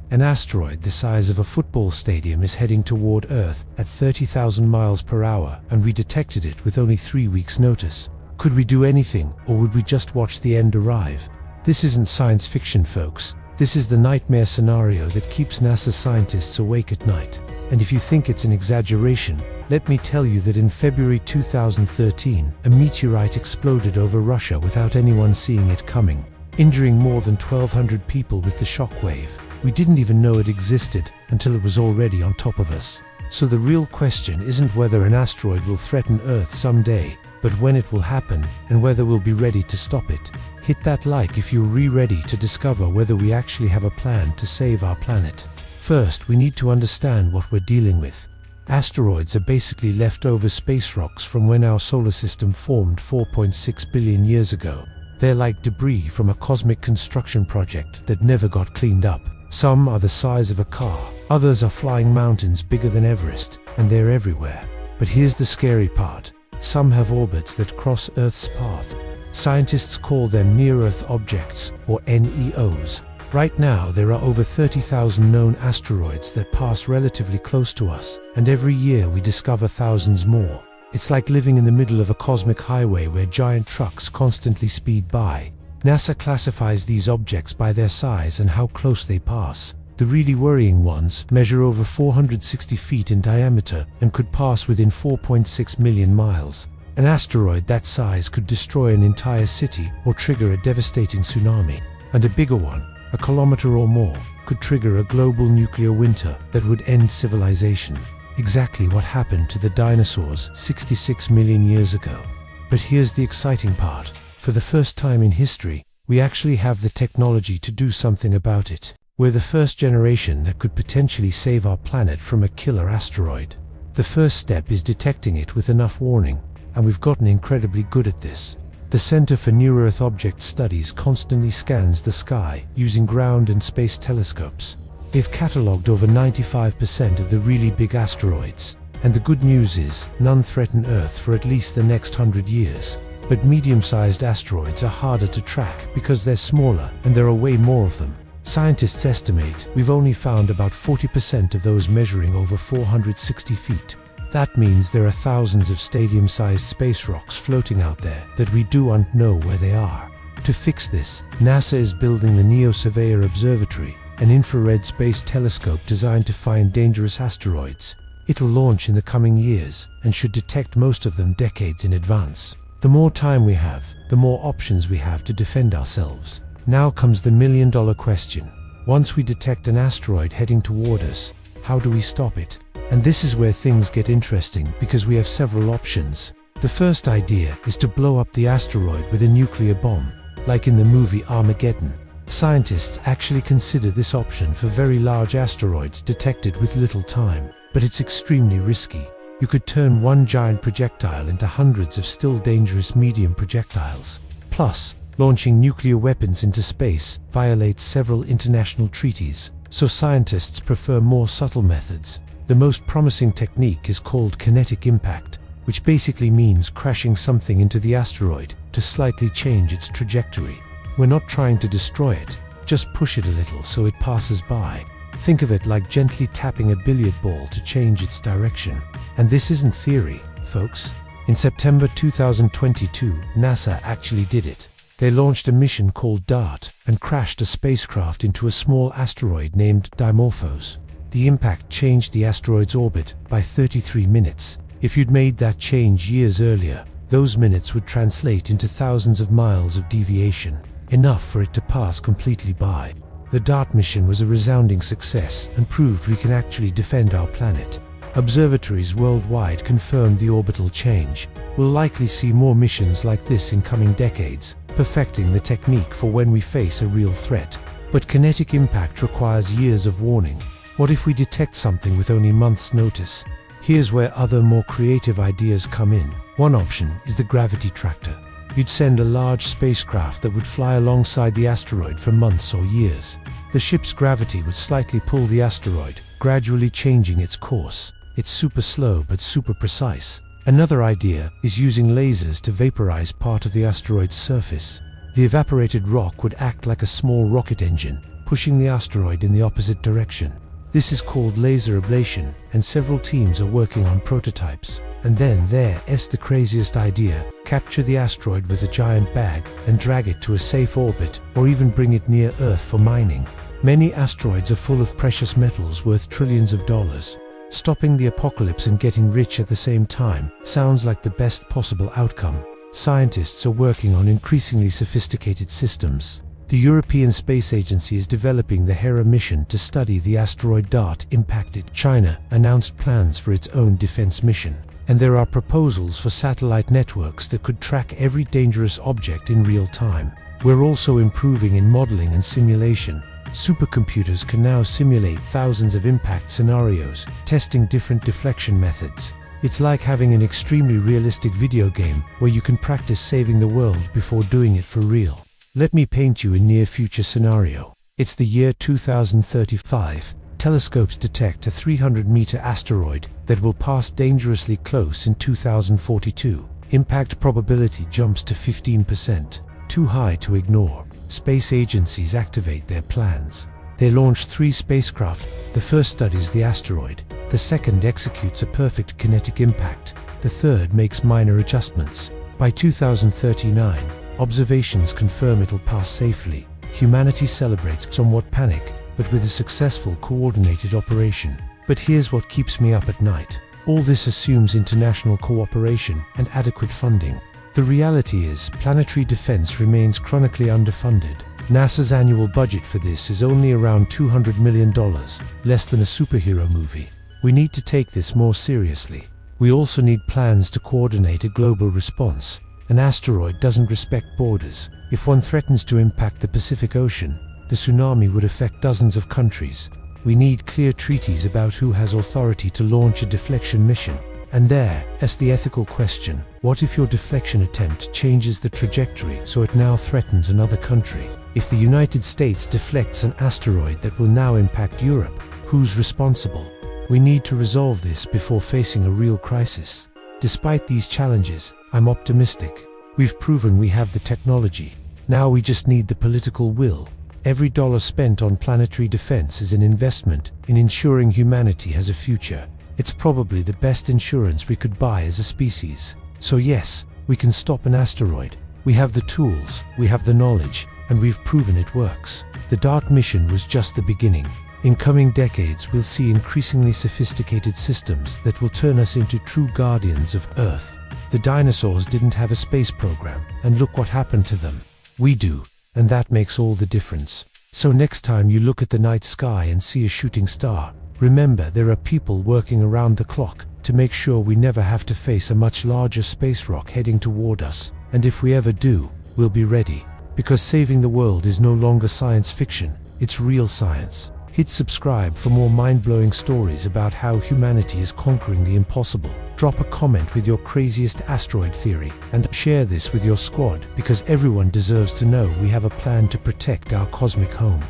An asteroid the size of a football stadium is heading toward Earth at 30,000 miles per hour, and we detected it with only 3 weeks' notice. Could we do anything, or would we just watch the end arrive? This isn't science fiction, folks. This is the nightmare scenario that keeps NASA scientists awake at night. And if you think it's an exaggeration, let me tell you that in February 2013, a meteorite exploded over Russia without anyone seeing it coming, injuring more than 1,200 people with the shockwave. We didn't even know it existed until it was already on top of us. So the real question isn't whether an asteroid will threaten Earth someday, but when it will happen and whether we'll be ready to stop it. Hit that like if you're ready to discover whether we actually have a plan to save our planet. First, we need to understand what we're dealing with. Asteroids are basically leftover space rocks from when our solar system formed 4.6 billion years ago. They're like debris from a cosmic construction project that never got cleaned up. Some are the size of a car, others are flying mountains bigger than Everest, and they're everywhere. But here's the scary part. Some have orbits that cross Earth's path. Scientists call them near-Earth objects, or NEOs. Right now, there are over 30,000 known asteroids that pass relatively close to us, and every year we discover thousands more. It's like living in the middle of a cosmic highway where giant trucks constantly speed by. NASA classifies these objects by their size and how close they pass. The really worrying ones measure over 460 feet in diameter and could pass within 4.6 million miles. An asteroid that size could destroy an entire city or trigger a devastating tsunami. And a bigger one, a kilometer or more, could trigger a global nuclear winter that would end civilization. Exactly what happened to the dinosaurs 66 million years ago. But here's the exciting part. For the first time in history, we actually have the technology to do something about it. We're the first generation that could potentially save our planet from a killer asteroid. The first step is detecting it with enough warning, and we've gotten incredibly good at this. The Center for Near-Earth Object Studies constantly scans the sky using ground and space telescopes. They've catalogued over 95% of the really big asteroids. And the good news is, none threaten Earth for at least the next 100 years. But medium-sized asteroids are harder to track because they're smaller and there are way more of them. Scientists estimate we've only found about 40% of those measuring over 460 feet. That means there are thousands of stadium-sized space rocks floating out there that we don't know where they are. To fix this, NASA is building the NEO Surveyor Observatory, an infrared space telescope designed to find dangerous asteroids. It'll launch in the coming years and should detect most of them decades in advance. The more time we have, the more options we have to defend ourselves. Now comes the million-dollar question. Once we detect an asteroid heading toward us, how do we stop it? And this is where things get interesting because we have several options. The first idea is to blow up the asteroid with a nuclear bomb, like in the movie Armageddon. Scientists actually consider this option for very large asteroids detected with little time, but it's extremely risky. You could turn one giant projectile into hundreds of still dangerous medium projectiles. Plus, launching nuclear weapons into space violates several international treaties, so scientists prefer more subtle methods. The most promising technique is called kinetic impact, which basically means crashing something into the asteroid to slightly change its trajectory. We're not trying to destroy it, just push it a little so it passes by. Think of it like gently tapping a billiard ball to change its direction. And this isn't theory, folks. In September 2022, NASA actually did it. They launched a mission called DART and crashed a spacecraft into a small asteroid named Dimorphos. The impact changed the asteroid's orbit by 33 minutes. If you'd made that change years earlier, those minutes would translate into thousands of miles of deviation, enough for it to pass completely by. The DART mission was a resounding success and proved we can actually defend our planet. Observatories worldwide confirmed the orbital change. We'll likely see more missions like this in coming decades, perfecting the technique for when we face a real threat. But kinetic impact requires years of warning. What if we detect something with only months' notice? Here's where other more creative ideas come in. One option is the gravity tractor. You'd send a large spacecraft that would fly alongside the asteroid for months or years. The ship's gravity would slightly pull the asteroid, gradually changing its course. It's super slow but super precise. Another idea is using lasers to vaporize part of the asteroid's surface. The evaporated rock would act like a small rocket engine, pushing the asteroid in the opposite direction. This is called laser ablation, and several teams are working on prototypes. And then there's the craziest idea: capture the asteroid with a giant bag and drag it to a safe orbit, or even bring it near Earth for mining. Many asteroids are full of precious metals worth trillions of dollars. Stopping the apocalypse and getting rich at the same time sounds like the best possible outcome. Scientists are working on increasingly sophisticated systems. The European Space Agency is developing the Hera mission to study the asteroid DART impacted. China announced plans for its own defense mission. And there are proposals for satellite networks that could track every dangerous object in real time. We're also improving in modeling and simulation. Supercomputers can now simulate thousands of impact scenarios, testing different deflection methods. It's like having an extremely realistic video game where you can practice saving the world before doing it for real. Let me paint you a near-future scenario. It's the year 2035. Telescopes detect a 300-meter asteroid that will pass dangerously close in 2042. Impact probability jumps to 15%. Too high to ignore. Space agencies activate their plans. They launch 3 spacecraft. The first studies the asteroid. The second executes a perfect kinetic impact. The third makes minor adjustments. By 2039, observations confirm it'll pass safely. Humanity celebrates, somewhat panic, but with a successful coordinated operation. But here's what keeps me up at night. All this assumes international cooperation and adequate funding. The reality is, planetary defense remains chronically underfunded. NASA's annual budget for this is only around $200 million, less than a superhero movie. We need to take this more seriously. We also need plans to coordinate a global response. An asteroid doesn't respect borders. If one threatens to impact the Pacific Ocean, the tsunami would affect dozens of countries. We need clear treaties about who has authority to launch a deflection mission. And there's the ethical question: what if your deflection attempt changes the trajectory so it now threatens another country? If the United States deflects an asteroid that will now impact Europe, who's responsible? We need to resolve this before facing a real crisis. Despite these challenges, I'm optimistic. We've proven we have the technology. Now we just need the political will. Every dollar spent on planetary defense is an investment in ensuring humanity has a future. It's probably the best insurance we could buy as a species. So yes, we can stop an asteroid. We have the tools, we have the knowledge, and we've proven it works. The DART mission was just the beginning. In coming decades, we'll see increasingly sophisticated systems that will turn us into true guardians of Earth. The dinosaurs didn't have a space program, and look what happened to them. We do, and that makes all the difference. So next time you look at the night sky and see a shooting star, remember there are people working around the clock to make sure we never have to face a much larger space rock heading toward us. And if we ever do, we'll be ready. Because saving the world is no longer science fiction, it's real science. Hit subscribe for more mind-blowing stories about how humanity is conquering the impossible. Drop a comment with your craziest asteroid theory, and share this with your squad, because everyone deserves to know we have a plan to protect our cosmic home.